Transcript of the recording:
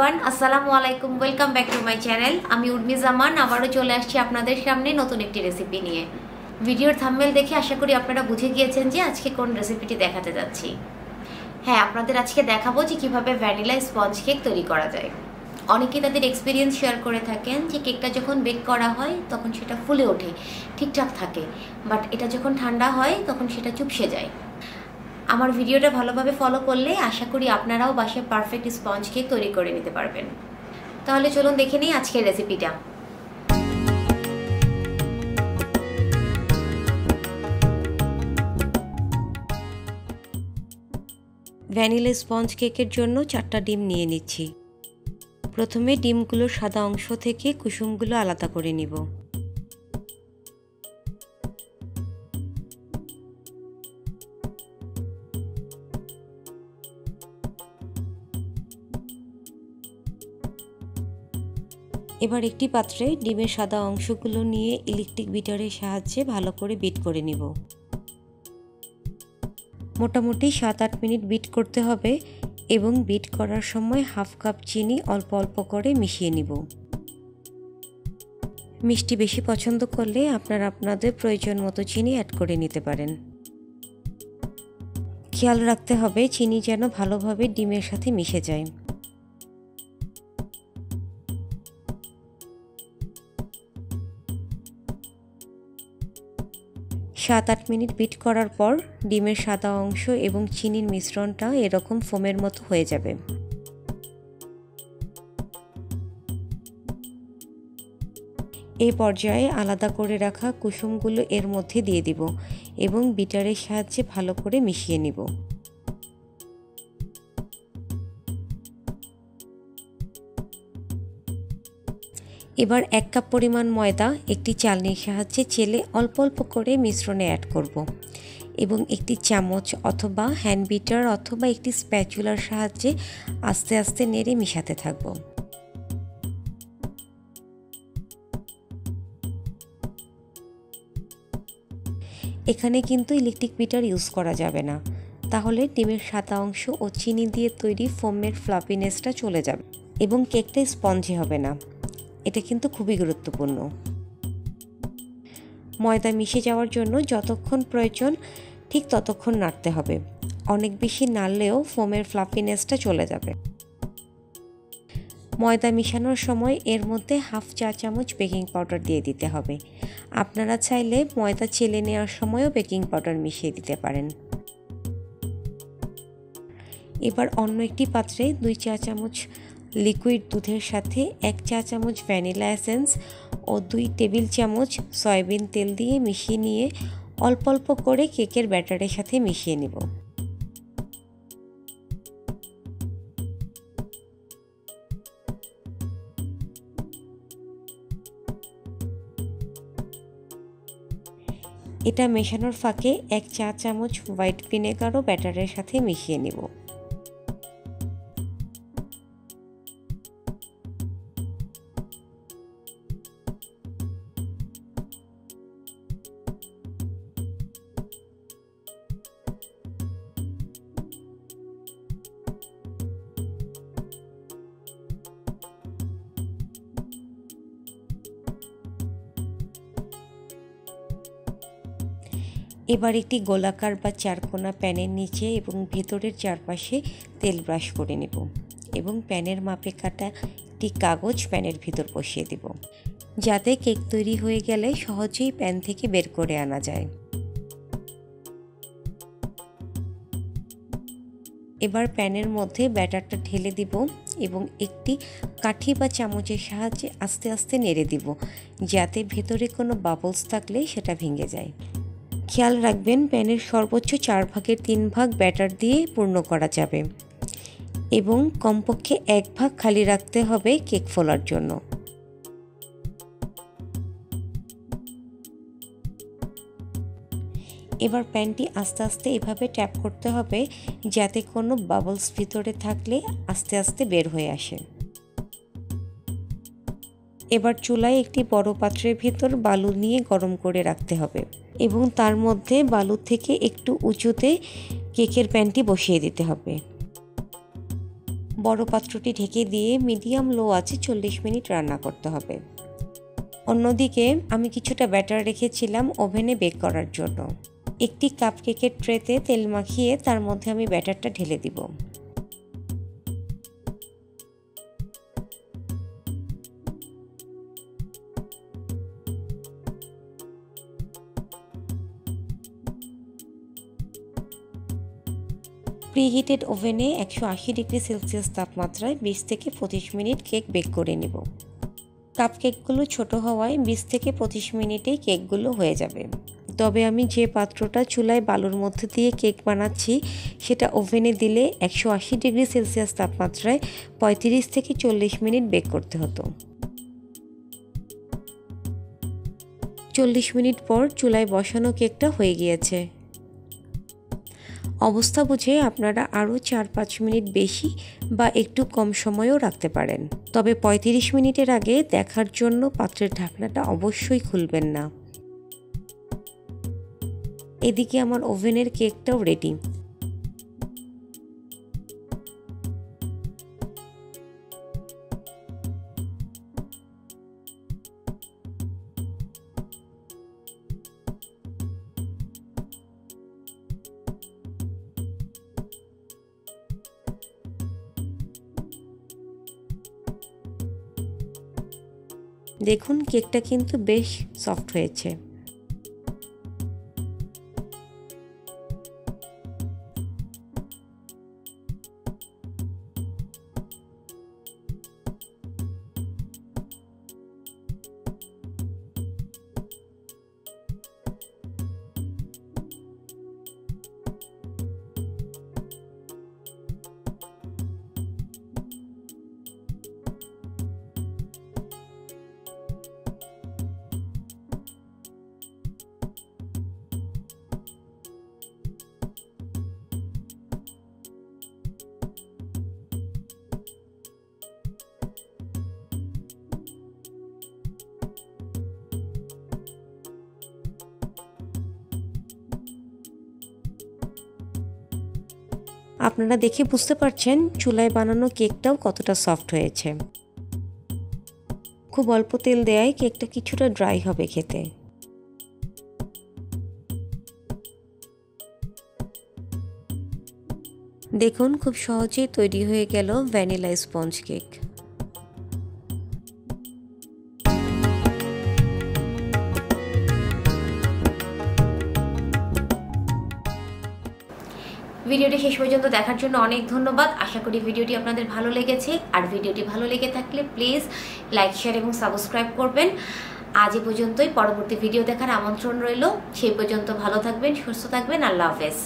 Everyone, আসসালামু আলাইকুম। Welcome back to my channel. আমি উর্মি জামান আবারও চলে আসছি আপনাদের সামনে নতুন একটি রেসিপি নিয়ে। ভিডিওর থাম্বনেল দেখে আশা করি আপনারা বুঝে গিয়েছেন যে আজকে কোন রেসিপিটি দেখাতে যাচ্ছি। হ্যাঁ, আপনাদের আজকে দেখাবো যে কীভাবে ভ্যানিলা স্পঞ্জ কেক তৈরি করা যায়। অনেকেই তাদের এক্সপিরিয়েন্স শেয়ার করে থাকেন যে কেকটা যখন বেক করা হয় তখন সেটা ফুলে ওঠে, ঠিকঠাক থাকে, বাট এটা যখন ঠান্ডা হয় তখন সেটা চুপসে যায়। আমার ভিডিওটা ভালোভাবে ফলো করলে আশা করি আপনারাও বাসায় পারফেক্ট স্পঞ্জ কেক তৈরি করে নিতে পারবেন। তাহলে চলুন দেখে নিই আজকের রেসিপিটা। ভ্যানিলা স্পঞ্জ কেকের জন্য 4টা ডিম নিয়ে নিচ্ছি। প্রথমে ডিমগুলোর সাদা অংশ থেকে কুসুমগুলো আলাদা করে নিব। এবার একটি পাত্রে ডিমের সাদা অংশগুলো নিয়ে ইলেকট্রিক বিটারের সাহায্যে ভালো করে বিট করে নিব। মোটামুটি 7-8 মিনিট বিট করতে হবে এবং বিট করার সময় হাফ কাপ চিনি অল্প অল্প করে মিশিয়ে নিব। মিষ্টি বেশি পছন্দ করলে আপনারা আপনাদের প্রয়োজন মতো চিনি অ্যাড করে নিতে পারেন। খেয়াল রাখতে হবে চিনি যেন ভালোভাবে ডিমের সাথে মিশে যায়। 7-8 মিনিট বিট করার পর ডিমের সাদা অংশ এবং চিনির মিশ্রণটা এরকম ফোমের মতো হয়ে যাবে। এই পর্যায়ে আলাদা করে রাখা কুসুমগুলো এর মধ্যে দিয়ে দিব এবং বিটারের সাহায্যে ভালো করে মিশিয়ে নিব। এবার 1 কাপ পরিমাণ ময়দা একটি চালনির সাহায্যে চেলে অল্প অল্প করে মিশ্রণে অ্যাড করব এবং একটি চামচ অথবা হ্যান্ড বিটার অথবা একটি স্প্যাচুলার সাহায্যে আস্তে আস্তে নেড়ে মিশাতে থাকব। এখানে কিন্তু ইলেকট্রিক বিটার ইউজ করা যাবে না, তাহলে ডিমের সাদা অংশ ও চিনি দিয়ে তৈরি ফোমের ফ্লাফিনেসটা চলে যাবে এবং কেকটা স্পঞ্জি হবে না। এটা কিন্তু খুবই গুরুত্বপূর্ণ। ময়দা মিশে যাওয়ার জন্য যতক্ষণ প্রয়োজন ঠিক ততক্ষণ নাড়তে হবে। অনেক বেশি নাড়লেও ফোমের ফ্লাফিনেসটা চলে যাবে। ময়দা মিশানোর সময় এর মধ্যে হাফ চা চামচ বেকিং পাউডার দিয়ে দিতে হবে। আপনারা চাইলে ময়দা চেলে নেওয়ার সময়ও বেকিং পাউডার মিশিয়ে দিতে পারেন। এবার অন্য একটি পাত্রে 2 চা চামচ লিকুইড দুধের সাথে 1 চা চামচ ভ্যানিলা এসেন্স ও 2 টেবিল চামচ সয়াবিন তেল দিয়ে মিশিয়ে নিয়ে অল্প অল্প করে কেকের ব্যাটারের সাথে মিশিয়ে নেব। এটা মেশানোর ফাঁকে 1 চা চামচ হোয়াইট ভিনেগারও ব্যাটারের সাথে মিশিয়ে নেব। এবার একটি গোলাকার বা চারকোনা প্যানের নিচে এবং ভেতরের চারপাশে তেল ব্রাশ করে নেব এবং প্যানের মাপে কাটা একটি কাগজ প্যানের ভিতর বসিয়ে দেব, যাতে কেক তৈরি হয়ে গেলে সহজেই প্যান থেকে বের করে আনা যায়। এবার প্যানের মধ্যে ব্যাটারটা ঢেলে দিব এবং একটি কাঠি বা চামচের সাহায্যে আস্তে আস্তে নেড়ে দিব, যাতে ভেতরে কোনো বাবলস থাকলে সেটা ভেঙে যায়। খেয়াল রাখবেন প্যানের সর্বোচ্চ 4 ভাগের 3 ভাগ ব্যাটার দিয়ে পূর্ণ করা যাবে এবং কমপক্ষে 1 ভাগ খালি রাখতে হবে কেক ফোলার জন্য। এবার প্যানটি আস্তে আস্তে এভাবে ট্যাপ করতে হবে, যাতে কোনো বাবলস ভিতরে থাকলে আস্তে আস্তে বের হয়ে আসে। এবার চুলায় একটি বড় পাত্রের ভেতর বালু নিয়ে গরম করে রাখতে হবে এবং তার মধ্যে বালু থেকে একটু উঁচুতে কেকের প্যানটি বসিয়ে দিতে হবে। বড় পাত্রটি ঢেকে দিয়ে মিডিয়াম লো আছে 40 মিনিট রান্না করতে হবে। অন্যদিকে আমি কিছুটা ব্যাটার রেখেছিলাম ওভেনে বেক করার জন্য। একটি কাপকেকের ট্রেতে তেল মাখিয়ে তার মধ্যে আমি ব্যাটারটা ঢেলে দিব। প্রিহিটেড ওভেনে 180 ডিগ্রি সেলসিয়াস তাপমাত্রায় 20 থেকে 25 মিনিট কেক বেক করে নেব। কাপকেকগুলো ছোট হওয়ায় 20 থেকে 25 মিনিটেই কেকগুলো হয়ে যাবে। তবে আমি যে পাত্রটা চুলায় বালুর মধ্যে দিয়ে কেক বানাচ্ছি সেটা ওভেনে দিলে 180 ডিগ্রি সেলসিয়াস তাপমাত্রায় 35 থেকে 40 মিনিট বেক করতে হতো। 40 মিনিট পর চুলায় বসানো কেকটা হয়ে গিয়েছে। অবস্থা বুঝে আপনারা আরও 4-5 মিনিট বেশি বা একটু কম সময়ও রাখতে পারেন। তবে 35 মিনিটের আগে দেখার জন্য পাত্রের ঢাকনাটা অবশ্যই খুলবেন না। এদিকে আমার ওভেনের কেকটাও রেডি। দেখুন কেকটা কিন্তু বেশ সফট হয়েছে। আপনারা দেখে বুঝতে পারছেন চুলায় বানানো কেকটাও কতটা সফট হয়েছে। খুব অল্প তেল দেয়ায় কেকটা কিছুটা ড্রাই হবে খেতে। দেখুন খুব সহজেই তৈরি হয়ে গেল ভ্যানিলা স্পঞ্জ কেক। ভিডিওটি শেষ পর্যন্ত দেখার জন্য অনেক ধন্যবাদ। আশা করি ভিডিওটি আপনাদের ভালো লেগেছে। আর ভিডিওটি ভালো লেগে থাকলে প্লিজ লাইক, শেয়ার এবং সাবস্ক্রাইব করবেন। আজ এ পর্যন্তই। পরবর্তী ভিডিও দেখার আমন্ত্রণ রইল। সেই পর্যন্ত ভালো থাকবেন, সুস্থ থাকবেন। আল্লাহ হাফেজ।